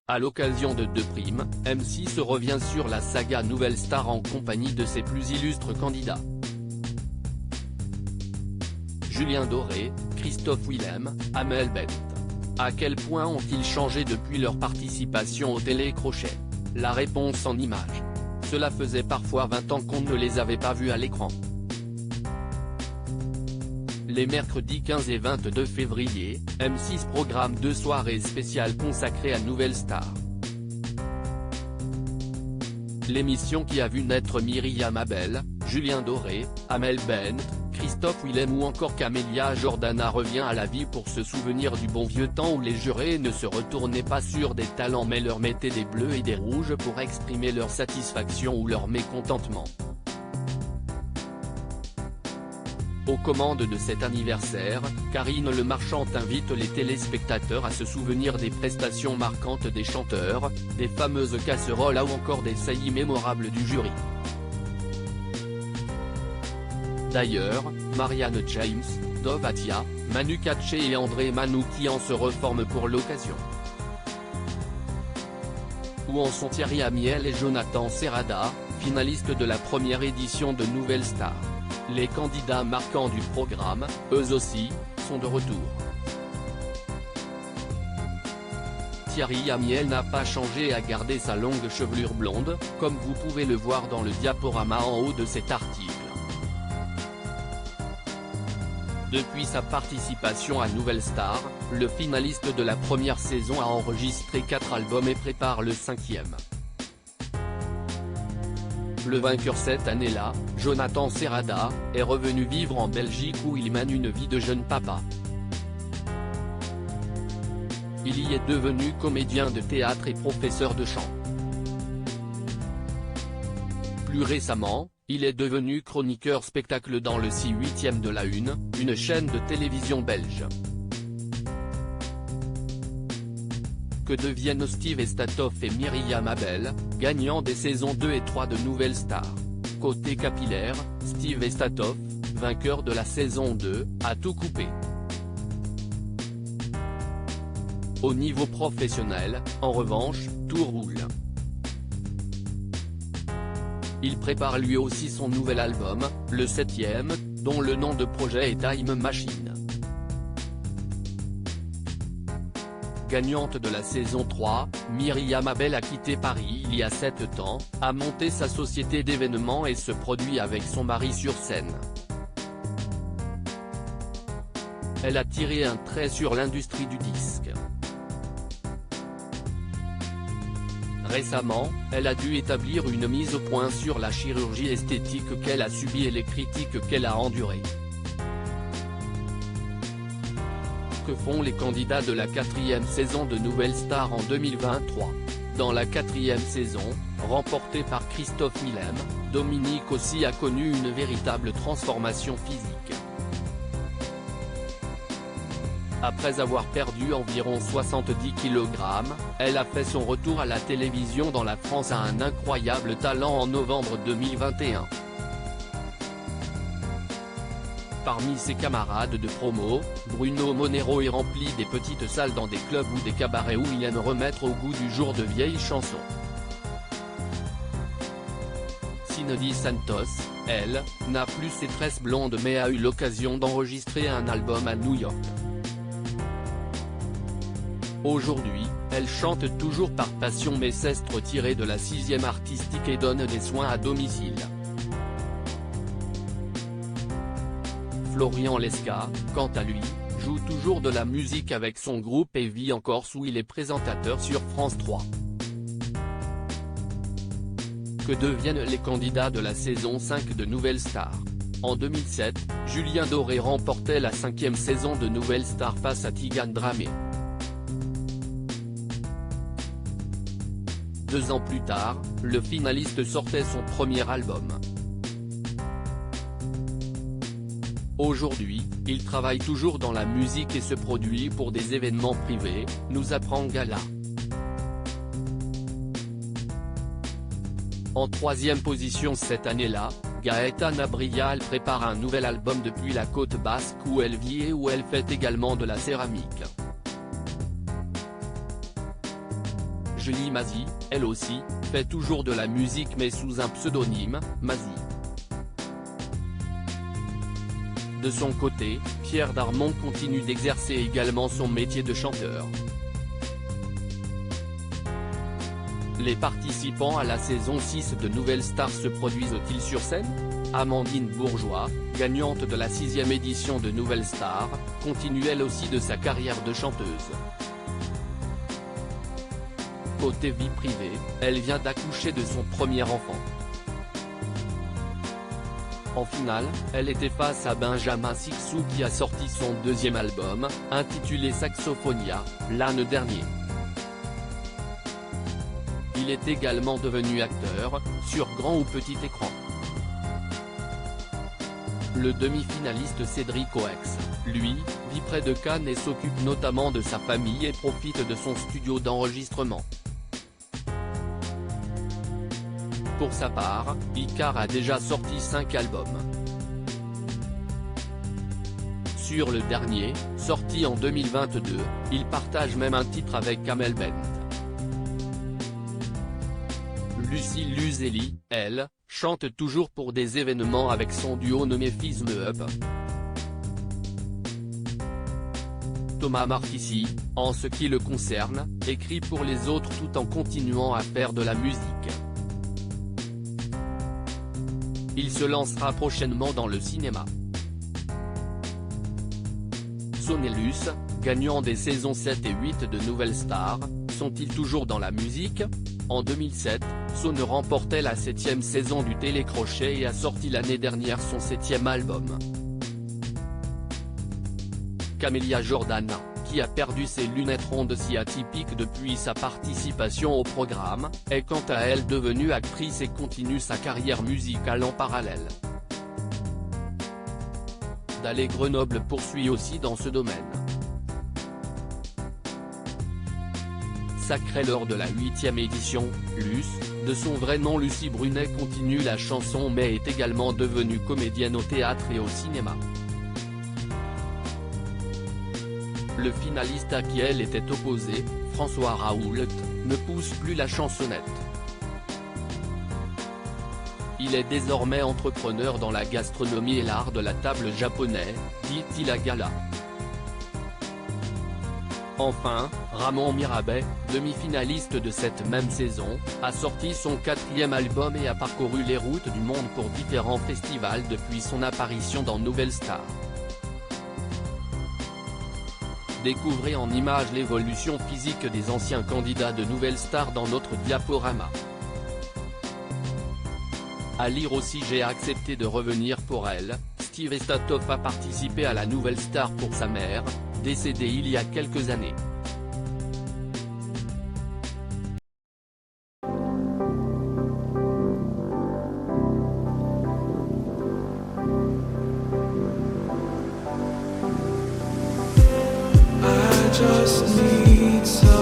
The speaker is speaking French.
À l'occasion de Deux Primes, M6 revient sur la saga Nouvelle Star en compagnie de ses plus illustres candidats. Julien Doré, Christophe Willem, Amel Bent. À quel point ont-ils changé depuis leur participation au télécrochet? La réponse en images. Cela faisait parfois 20 ans qu'on ne les avait pas vus à l'écran. Les mercredis 15 et 22 février, M6 programme 2 soirées spéciales consacrées à Nouvelle Star. L'émission qui a vu naître Myriam Abel, Julien Doré, Amel Bent, Christophe Willem ou encore Camélia Jordana revient à la vie pour se souvenir du bon vieux temps où les jurés ne se retournaient pas sur des talents mais leur mettaient des bleus et des rouges pour exprimer leur satisfaction ou leur mécontentement. Aux commandes de cet anniversaire, Karine Le Marchand invite les téléspectateurs à se souvenir des prestations marquantes des chanteurs, des fameuses casseroles ou encore des saillies mémorables du jury. D'ailleurs, Marianne James, Dov Atia, Manu Katché et André Manoukian se reforment pour l'occasion. Où en sont Thierry Amiel et Jonathan Serrada, finalistes de la première édition de Nouvelle Star? Les candidats marquants du programme, eux aussi, sont de retour. Thierry Amiel n'a pas changé et a gardé sa longue chevelure blonde, comme vous pouvez le voir dans le diaporama en haut de cet article. Depuis sa participation à Nouvelle Star, le finaliste de la première saison a enregistré 4 albums et prépare le 5e. Le vainqueur cette année-là, Jonathan Serrada, est revenu vivre en Belgique où il mène une vie de jeune papa. Il y est devenu comédien de théâtre et professeur de chant. Plus récemment, il est devenu chroniqueur spectacle dans le 6/8 de la une chaîne de télévision belge. Que deviennent Steve Estatoff et Myriam Abel, gagnants des saisons 2 et 3 de Nouvelle Star? Côté capillaire, Steve Estatoff, vainqueur de la saison 2, a tout coupé. Au niveau professionnel, en revanche, tout roule. Il prépare lui aussi son nouvel album, le 7e, dont le nom de projet est Time Machine. Gagnante de la saison 3, Myriam Abel a quitté Paris il y a 7 ans, a monté sa société d'événements et se produit avec son mari sur scène. Elle a tiré un trait sur l'industrie du disque. Récemment, elle a dû établir une mise au point sur la chirurgie esthétique qu'elle a subie et les critiques qu'elle a endurées. Que font les candidats de la 4e saison de Nouvelle Star en 2023? Dans la 4e saison, remportée par Christophe Willem, Dominique aussi a connu une véritable transformation physique. Après avoir perdu environ 70 kg, elle a fait son retour à la télévision dans la France à un incroyable talent en novembre 2021. Parmi ses camarades de promo, Bruno Monero est rempli des petites salles dans des clubs ou des cabarets où il aime remettre au goût du jour de vieilles chansons. Cindy Santos, elle, n'a plus ses tresses blondes mais a eu l'occasion d'enregistrer un album à New York. Aujourd'hui, elle chante toujours par passion mais cesse de retirer de la 6e artistique et donne des soins à domicile. Florian Lesca, quant à lui, joue toujours de la musique avec son groupe et vit en Corse où il est présentateur sur France 3. Que deviennent les candidats de la saison 5 de Nouvelle Star? En 2007, Julien Doré remportait la 5e saison de Nouvelle Star face à Tigane Dramé. 2 ans plus tard, le finaliste sortait son premier album. Aujourd'hui, il travaille toujours dans la musique et se produit pour des événements privés, nous apprend Gala. En 3e position cette année-là, Gaëtane Abrial prépare un nouvel album depuis la côte basque où elle vit et où elle fait également de la céramique. Julie Mazie, elle aussi, fait toujours de la musique mais sous un pseudonyme, Mazie. De son côté, Pierre Darmon continue d'exercer également son métier de chanteur. Les participants à la saison 6 de Nouvelle Star se produisent-ils sur scène? Amandine Bourgeois, gagnante de la 6e édition de Nouvelle Star, continue elle aussi de sa carrière de chanteuse. Côté vie privée, elle vient d'accoucher de son premier enfant. En finale, elle était face à Benjamin Sixou qui a sorti son deuxième album, intitulé Saxophonia, l'année dernière. Il est également devenu acteur, sur grand ou petit écran. Le demi-finaliste Cédric Oex, lui, vit près de Cannes et s'occupe notamment de sa famille et profite de son studio d'enregistrement. Pour sa part, Icar a déjà sorti 5 albums. Sur le dernier, sorti en 2022, il partage même un titre avec Amel Bent. Lucie Luzelli, elle, chante toujours pour des événements avec son duo nommé Fizz Me Up. Thomas Marquissi, en ce qui le concerne, écrit pour les autres tout en continuant à faire de la musique. Il se lancera prochainement dans le cinéma. Sonelus, gagnant des saisons 7 et 8 de Nouvelle Star, sont-ils toujours dans la musique? En 2007, Sone remportait la 7e saison du télécrochet et a sorti l'année dernière son 7e album. Camélia Jordana, qui a perdu ses lunettes rondes si atypiques depuis sa participation au programme, est quant à elle devenue actrice et continue sa carrière musicale en parallèle. D'aller Grenoble poursuit aussi dans ce domaine. Sacrée lors de la 8e édition, Luce, de son vrai nom Lucie Brunet continue la chanson mais est également devenue comédienne au théâtre et au cinéma. Le finaliste à qui elle était opposée, François Raoult, ne pousse plus la chansonnette. Il est désormais entrepreneur dans la gastronomie et l'art de la table japonais, dit-il à Gala. Enfin, Ramon Mirabet, demi-finaliste de cette même saison, a sorti son 4e album et a parcouru les routes du monde pour différents festivals depuis son apparition dans Nouvelle Star. Découvrez en images l'évolution physique des anciens candidats de Nouvelle Star dans notre diaporama. À lire aussi J'ai accepté de revenir pour elle, Steve Estatoff a participé à la Nouvelle Star pour sa mère, décédée il y a quelques années. I just need some